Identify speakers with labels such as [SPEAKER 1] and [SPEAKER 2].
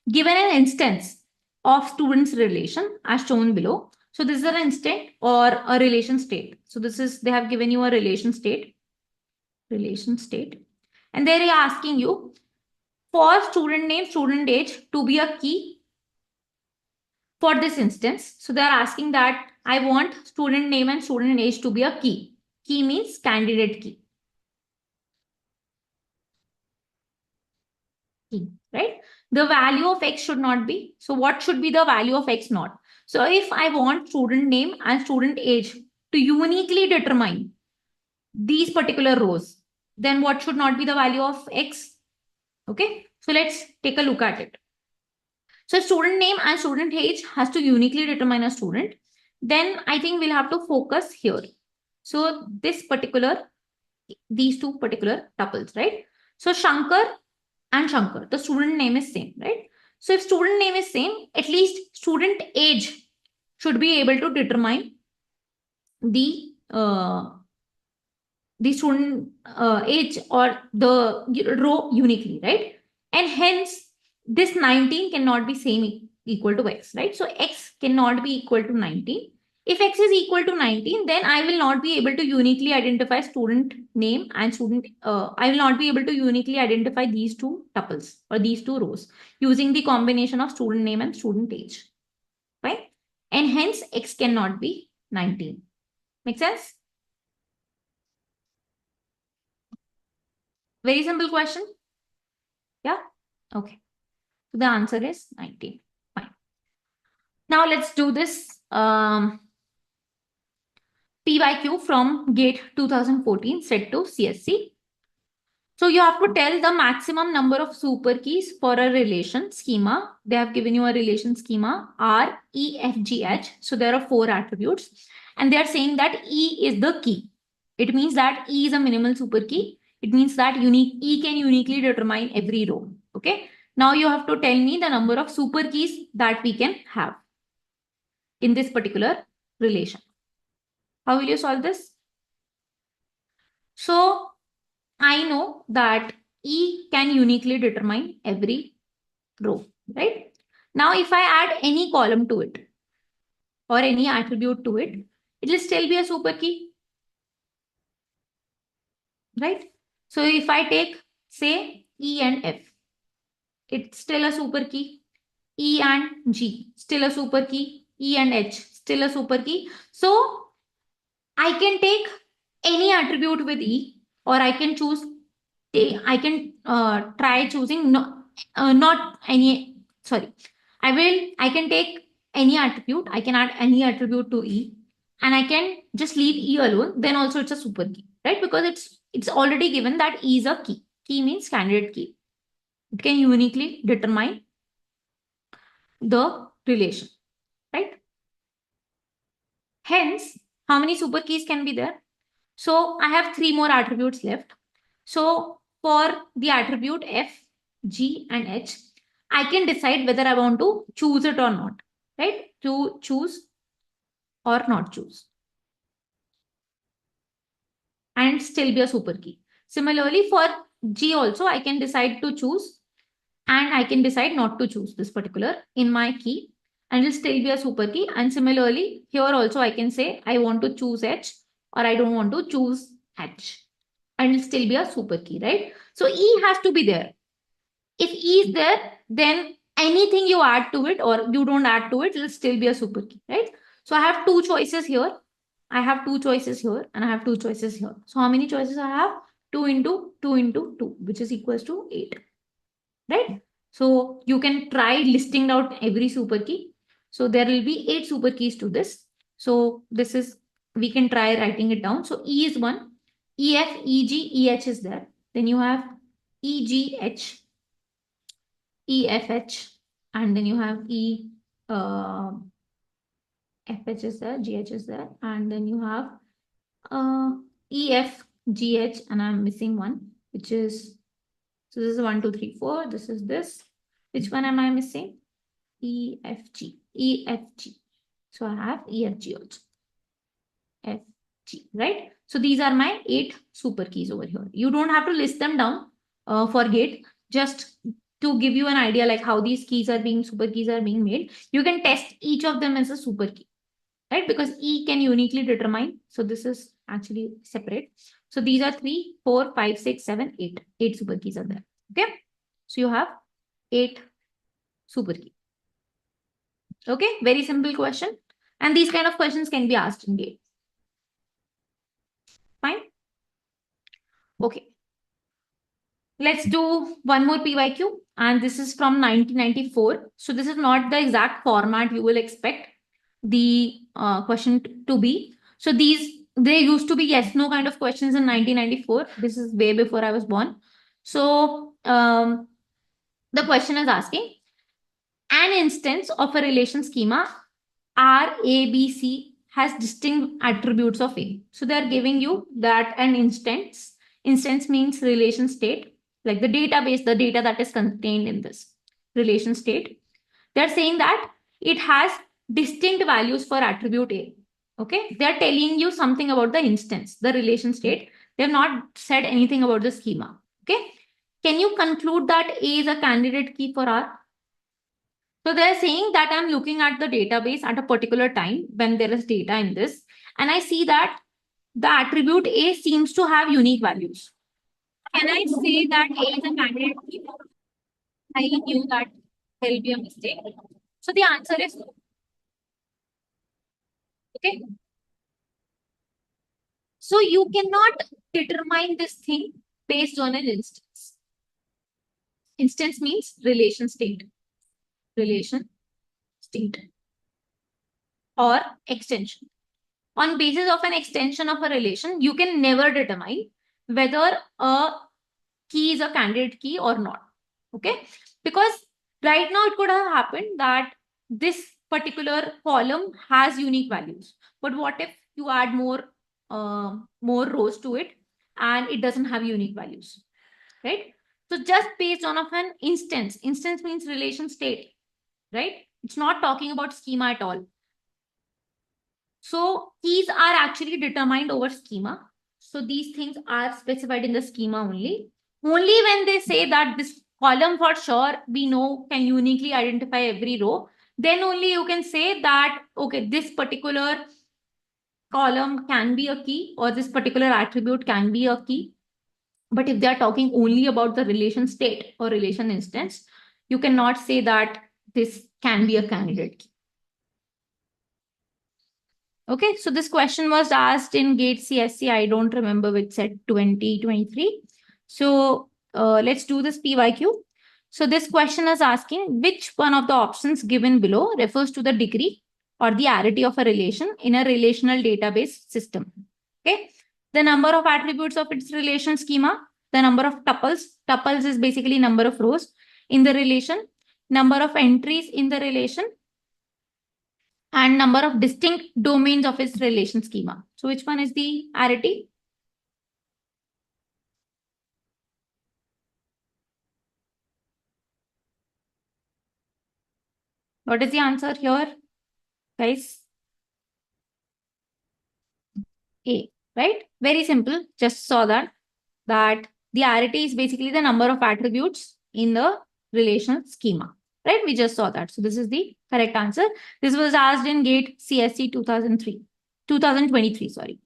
[SPEAKER 1] given an instance of students relation as shown below. So this is an instant or a relation state. So this is, they have given you a relation state, and they are asking you for student name, student age to be a key for this instance. So they are asking that I want student name and student age to be a key. Key means candidate key. Right? The value of X should not be. So what should be the value of X not? So if I want student name and student age to uniquely determine these particular rows, then what should not be the value of X? Okay. So let's take a look at it. So student name and student age has to uniquely determine a student. Then I think we'll have to focus here. So these two particular tuples, right? So Shankar and Shankar, the student name is same, right? So if student name is same, at least student age should be able to determine the student age or the row uniquely, right? And hence this 19 cannot be same equal to X, right? So X cannot be equal to 19. If X is equal to 19, then I will not be able to uniquely identify student name and student, I will not be able to uniquely identify these two tuples or these two rows using the combination of student name and student age, right? And hence X cannot be 19. Make sense? Very simple question. Yeah. Okay. So the answer is 19. Fine. Now let's do this PYQ from GATE 2014 set to CSC. So you have to tell the maximum number of super keys for a relation schema. They have given you a relation schema R, E, F, G, H. So there are 4 attributes and they are saying that E is the key. It means that E is a minimal super key. It means that E can uniquely determine every row. Okay. Now you have to tell me the number of super keys that we can have in this particular relation. How will you solve this? So I know that E can uniquely determine every row, right? Now, if I add any column to it or any attribute to it, it will still be a super key, right? So if I take, say, E and F, it's still a super key. E and G, still a super key. E and H, still a super key. So I can take any attribute with E, or I can choose, I can try choosing not any, sorry, I can take any attribute, I can add any attribute to E, and I can just leave E alone, then also it's a super key, right? Because it's already given that E is a key. Key means candidate key. It can uniquely determine the relation, right? Hence, how many super keys can be there? So I have 3 more attributes left. So for the attribute F, G, and H, I can decide whether I want to choose it or not, right? To choose or not choose. And still be a super key. Similarly, for G also, I can decide to choose and I can decide not to choose this particular in my key and it will still be a super key. And similarly, here also I can say I want to choose H or I don't want to choose H and it will still be a super key, right? So E has to be there. If E is there, then anything you add to it or you don't add to it, it will still be a super key, right? So I have 2 choices here. I have 2 choices here and I have 2 choices here. So how many choices I have? 2 into 2 into 2, which is equals to 8, right? So you can try listing out every super key. So there will be 8 super keys to this. So this is, we can try writing it down. So E is 1, E, F, E, G, E, H is there. Then you have E, G, H, E, F, H, and then you have E, F, H is there, G, H is there, and then you have E, F, G, H, and I'm missing one, which is, so this is 1, 2, 3, 4. This is this. Which one am I missing? E, F, G. E, F, G. So I have E, F, G also. F, G, right? So these are my 8 super keys over here. You don't have to list them down for GATE. Just to give you an idea like how these super keys are being made, you can test each of them as a super key, right? Because E can uniquely determine. So this is actually separate. So these are 3, 4, 5, 6, 7, 8. 8 super keys are there. Okay. So you have 8 super key. Okay. Very simple question. And these kind of questions can be asked in GATE. Fine. Okay. Let's do one more PYQ. And this is from 1994. So this is not the exact format you will expect the question to be. So they used to be yes, no kind of questions in 1994. This is way before I was born. So the question is asking an instance of a relation schema R, A, B, C has distinct attributes of A. So they are giving you that an instance means relation state, like the database, the data that is contained in this relation state. They're saying that it has distinct values for attribute A. Okay. They're telling you something about the instance, the relation state. They've not said anything about the schema. Okay. Can you conclude that A is a candidate key for R? So they're saying that I'm looking at the database at a particular time when there is data in this, and I see that the attribute A seems to have unique values. Can I say that A is a candidate key? I knew that there will be a mistake. So the answer is no. Okay. So you cannot determine this thing based on an instance. Instance means relation state. Relation state. Or extension. On basis of an extension of a relation, you can never determine whether a key is a candidate key or not. Okay. Because right now it could have happened that this particular column has unique values. But what if you add more rows to it and it doesn't have unique values, right? So just based on of an instance means relation state, right? It's not talking about schema at all. So keys are actually determined over schema. So these things are specified in the schema only. Only when they say that this column for sure we know can uniquely identify every row, then only you can say that, okay, this particular column can be a key or this particular attribute can be a key. But if they are talking only about the relation state or relation instance, you cannot say that this can be a candidate key. Okay, so this question was asked in GATE CSC. I don't remember which set 2023. So let's do this PYQ. So this question is asking which one of the options given below refers to the degree or the arity of a relation in a relational database system. Okay, the number of attributes of its relation schema, the number of tuples. Tuples is basically number of rows in the relation, number of entries in the relation, and number of distinct domains of its relation schema. So which one is the arity? What is the answer here, guys? A, right? Very simple. Just saw that the arity is basically the number of attributes in the relational schema, right? We just saw that. So this is the correct answer. This was asked in GATE CSC 2023, sorry.